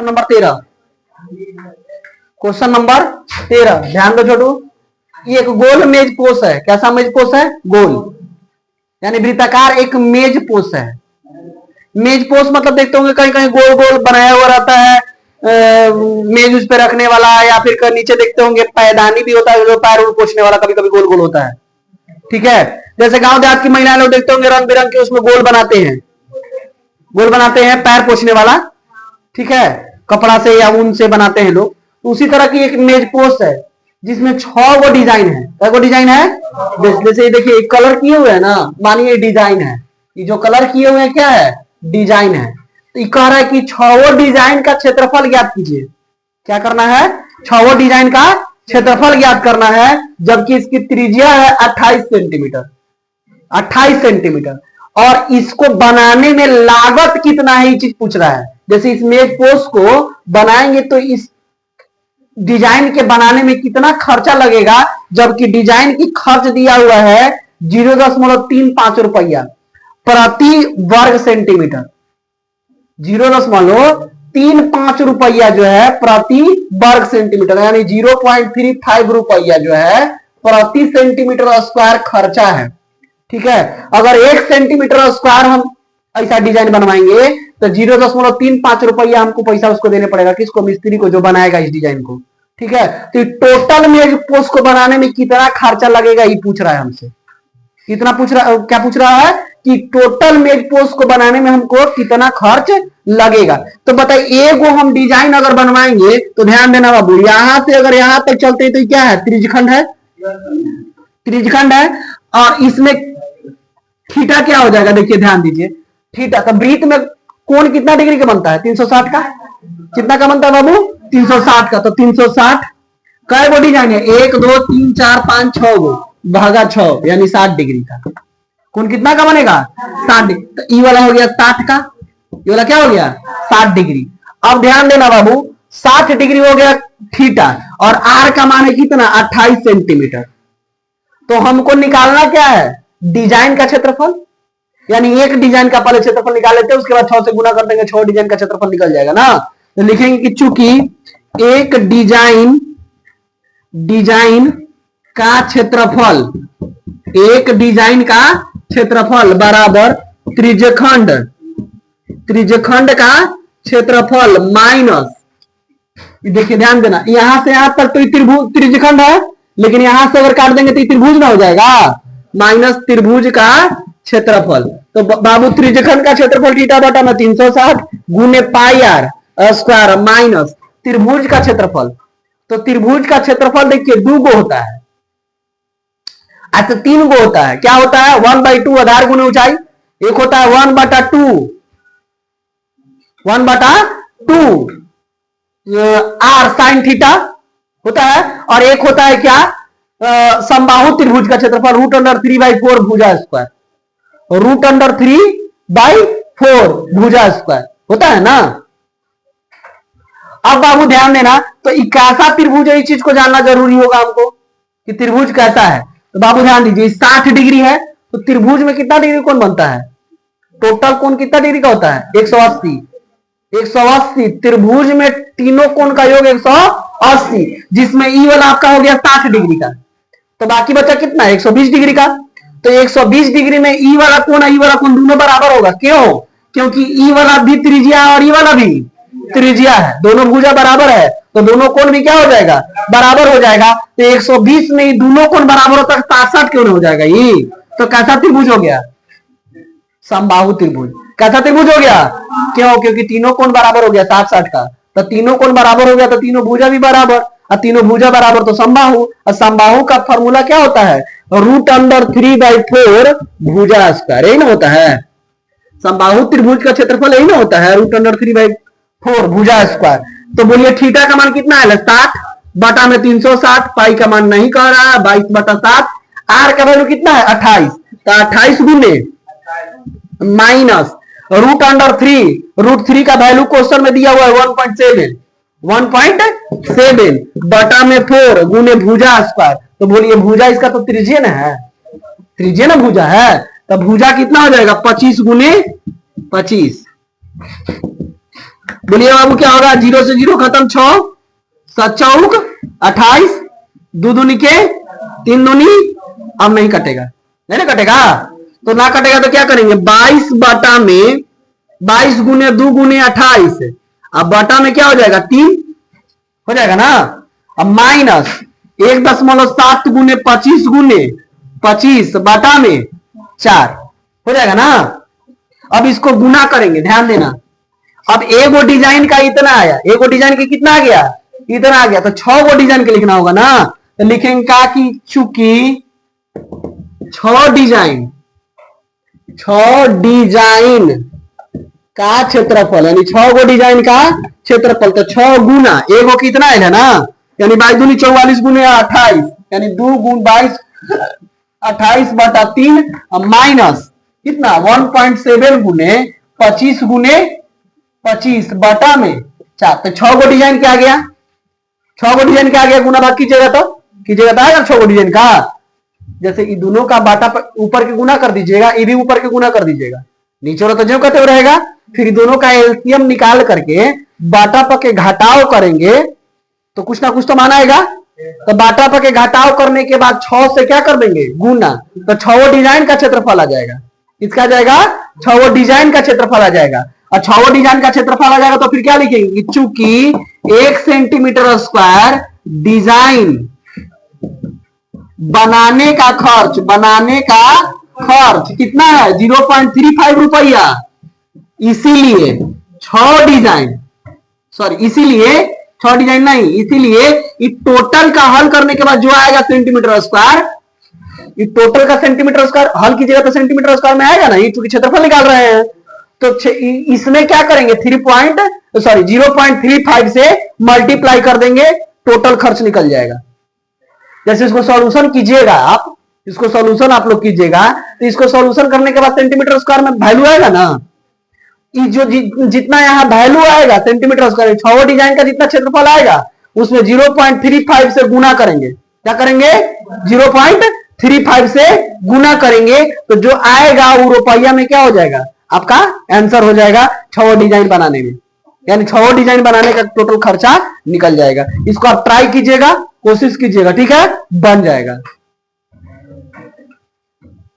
Number 13, question number 13 ध्यान दो छोटू। ये एक गोल मेज पोस है। कैसा मेज पोस है? गोल, यानी वृत्ताकार एक मेज पोस है। मेज पोस मतलब देखते होंगे कहीं कहीं गोल गोल बनाया हुआ रहता है, मेज उस पे रखने वाला, या फिर नीचे देखते होंगे पैदानी भी होता है जो पैर पोछने वाला, कभी कभी गोल गोल होता है। ठीक है, जैसे गांव देहात की महिलाएं लोग देखते होंगे रंग बिरंग के उसमें गोल बनाते हैं, गोल बनाते हैं पैर पोछने वाला। ठीक है, कपड़ा से या ऊन से बनाते हैं लोग। उसी तरह की एक मेज पोस्ट है जिसमें 6 गो डिजाइन है। क्या गो डिजाइन है? जैसे देखिए कलर किए हुए है ना, मानिए डिजाइन है, ये जो कलर किए हुए हैं क्या है? डिजाइन है। तो ये कह रहा है कि 6 डिजाइन का क्षेत्रफल ज्ञात कीजिए। क्या करना है? 6 डिजाइन का क्षेत्रफल ज्ञात करना है, जबकि इसकी त्रिज्या है 28 सेंटीमीटर। 28 सेंटीमीटर। और इसको बनाने में लागत कितना है ये चीज पूछ रहा है। जैसे इस मेज पोस्ट को बनाएंगे तो इस डिजाइन के बनाने में कितना खर्चा लगेगा, जबकि डिजाइन की खर्च दिया हुआ है 0.35 रुपया प्रति वर्ग सेंटीमीटर। 0.35 रुपया जो है प्रति वर्ग सेंटीमीटर, यानी 0.35 रुपया जो है प्रति सेंटीमीटर स्क्वायर खर्चा है। ठीक है, अगर 1 सेंटीमीटर स्क्वायर हम ऐसा डिजाइन बनवाएंगे तो 0.35 रुपया हमको पैसा उसको देने पड़ेगा। किसको? मिस्त्री को, जो बनाएगा इस डिजाइन को। ठीक है, तो टोटल मेज पोस्ट को बनाने में कितना खर्चा लगेगा ये पूछ रहा है हमसे। कितना पूछ रहा, क्या पूछ रहा है कि टोटल मेज पोस्ट को बनाने में हमको कितना खर्च लगेगा। तो बताइए एगो हम डिजाइन अगर बनवाएंगे तो ध्यान देना बाबू, यहां से अगर यहां तक चलते तो क्या है? त्रिज्यखंड है, त्रिज्यखंड है। और इसमें थीटा क्या हो जाएगा? देखिए ध्यान दीजिए, थीटा। तो वृत्त में कोण कितना डिग्री का बनता है? 360 का। कितना का बनता है बाबू? 360 का। तो 360 कै गो डिजाइन है? 1 2 3 4 5 6 गो भागा 6, यानी 60 डिग्री का। कोण कितना का बनेगा? 60 डिग्री। तो ई वाला हो गया 60 का, ये वाला क्या हो गया? 60 डिग्री। अब ध्यान देना बाबू, 60 डिग्री हो गया थीटा, और आर का मान है कितना? 28 सेंटीमीटर। तो हमको निकालना क्या है? डिजाइन का क्षेत्रफल, यानी एक डिजाइन का पहले क्षेत्रफल निकाल लेते हैं, उसके बाद 6 से गुना कर देंगे, 6 डिजाइन का क्षेत्रफल निकल जाएगा ना। तो लिखेंगे कि चूंकि एक डिजाइन का क्षेत्रफल, एक डिजाइन का क्षेत्रफल बराबर त्रिज्यखंड, त्रिज्यखंड का क्षेत्रफल माइनस, देखिए ध्यान देना, यहां से यहां तक तो त्रिभुज त्रिज्यखंड है, लेकिन यहां से अगर काट देंगे तो त्रिभुज ना हो जाएगा, माइनस त्रिभुज का क्षेत्रफल। तो बाबू त्रिज्यखंड का क्षेत्रफल थीटा बटा में 360 गुने पाई आर स्क्वायर माइनस त्रिभुज का क्षेत्रफल। तो त्रिभुज का क्षेत्रफल देखिए 2 गो होता है, अच्छा 3 गो होता है। क्या होता है? 1/2 आधार गुने ऊंचाई, एक होता है 1/2 आर साइन थीटा होता है, और एक होता है क्या? समबाहु त्रिभुज का क्षेत्रफल √3/4 भुजा स्क्वायर, √3/4 भुजा स्क्वायर होता है ना। अब बाबू ध्यान देना, तो कैसा त्रिभुज है इस चीज को जानना जरूरी होगा हमको कि त्रिभुज कैसा है। तो बाबू ध्यान दीजिए, 60 डिग्री है तो त्रिभुज में कितना डिग्री कोण बनता है? टोटल कोण कितना डिग्री का होता है? 180। 180 त्रिभुज में तीनों कोण का योग 180, जिसमें ई वाला आपका हो गया 60 डिग्री का, तो बाकी बचा कितना? 120 डिग्री का। तो 120 डिग्री में ई वाला कोण ई वाला कोण दोनों बराबर होगा। क्यों? क्योंकि ई वाला भी त्रिज्या और ई वाला भी त्रिज्या है, दोनों भुजा बराबर है, तो दोनों कोण भी क्या हो जाएगा? बराबर हो जाएगा। तो 120 में ही दोनों कोण बराबर होता है, 60 क्यों नहीं हो जाएगा ये? तो कैसा त्रिभुज हो गया? समबाहु त्रिभुज। कैसा त्रिभुज हो गया? क्यों? क्योंकि तीनों कोण बराबर हो गया 60 का। तो तीनों कोण बराबर हो गया तो तीनों भुजा भी बराबर, और तीनों भुजा बराबर तो समबाहु, और समबाहु का फॉर्मूला क्या होता है? √3/4 भुजा स्क्वायर, यही ना होता है। समबाहु त्रिभुज का क्षेत्रफल यही ना होता है, √3/4 भुजा स्क्वायर। तो बोलिए थीटा का मान कितना है? 60 बटा में 360, पाई का मान नहीं कह रहा है, 22/7, आर का वैल्यू कितना है? 28। तो 28 गुने माइनस √3 का वैल्यू क्वेश्चन में दिया हुआ है 1.7 बटा में 4 गुने भुजा स्क्वायर। तो बोलिए भुजा इसका तो त्रिज्य ना है, त्रिज्य ना भुजा है, तो भुजा कितना हो जाएगा? 25 गुने 25। बोलिए बाबू क्या होगा? 0 से 0 खत्म, 6 7 चौक 28, 2 दूनी के 3 दूनी, अब नहीं कटेगा, नहीं ना कटेगा, तो ना कटेगा तो क्या करेंगे? 22 बटा में 22 गुने 2 गुने 28, अब बटा में क्या हो जाएगा? 3 हो जाएगा ना। अब माइनस 1.7 गुने 25 गुने 25 बटा में 4 हो जाएगा ना। अब इसको गुना करेंगे, ध्यान देना। अब एगो डिजाइन का इतना आया, एगो डिजाइन के कितना आ गया? इतना आ गया, तो 6 गो डिजाइन के लिखना होगा ना। तो लिखेंगे क्या कि चूंकि 6 डिजाइन का क्षेत्रफल, यानी 6 गो डिजाइन का क्षेत्रफल, तो 6 गुना एगो कितना है ना, यानी 22 दूनी 44 गुने 28, यानी 2 गुण 22 28 बटा 3 माइनस कितना 1.7 गुने 25 गुने 25 बटा में 4, तो 6 गो डिजाइन क्या आ गया? 6 गो डिजाइन क्या आ गया? गुना भाग कीजिएगा तो आएगा 6 गो डिजाइन का। जैसे ये दोनों का बाटा ऊपर के गुना कर दीजिएगा, ये भी ऊपर के गुना कर दीजिएगा, नीचे वाला तो जो कहते रहेगा। फिर दोनों का एलसीएम निकाल करके बाटा पर के घटाव करेंगे तो कुछ ना कुछ तो मान आएगा। तो बाटा पर के घटाव करने के बाद 6 से क्या कर देंगे? गुना, तो 6 डिजाइन का क्षेत्रफल आ जाएगा। किसका जाएगा? 6 डिजाइन का क्षेत्रफल आ जाएगा। और 6 डिजाइन का क्षेत्रफल आ जाएगा तो फिर क्या लिखेंगे? चूंकि 1 सेंटीमीटर स्क्वायर डिजाइन बनाने का खर्च कितना है? 0.35 रुपया। इसीलिए 6 डिजाइन, इसीलिए टोटल का हल करने के बाद जो आएगा सेंटीमीटर स्क्वायर, ये टोटल का सेंटीमीटर स्क्वायर हल कीजिएगा तो सेंटीमीटर स्क्वायर में आएगा ना। ये चूंकि क्षेत्रफल निकाल रहे हैं तो इसमें क्या करेंगे? 0.35 से मल्टीप्लाई कर देंगे, टोटल खर्च निकल जाएगा। जैसे इसको सॉल्यूशन कीजिएगा आप, आप लोग कीजिएगा तो इसको सॉल्यूशन करने के बाद सेंटीमीटर स्क्वायर में वैल्यू आएगा ना। ये जो जितना यहाँ वैल्यू आएगा सेंटीमीटर स्क्वायर, 6 डिजाइन का जितना क्षेत्रफल आएगा उसमें 0.35 से गुना करेंगे। क्या करेंगे? 0.35 से गुना करेंगे तो जो आएगा वो रुपया में क्या हो जाएगा? आपका आंसर हो जाएगा 6 डिजाइन बनाने में, यानी 6 डिजाइन बनाने का टोटल खर्चा निकल जाएगा। इसको आप ट्राई कीजिएगा, कोशिश कीजिएगा, ठीक है, बन जाएगा।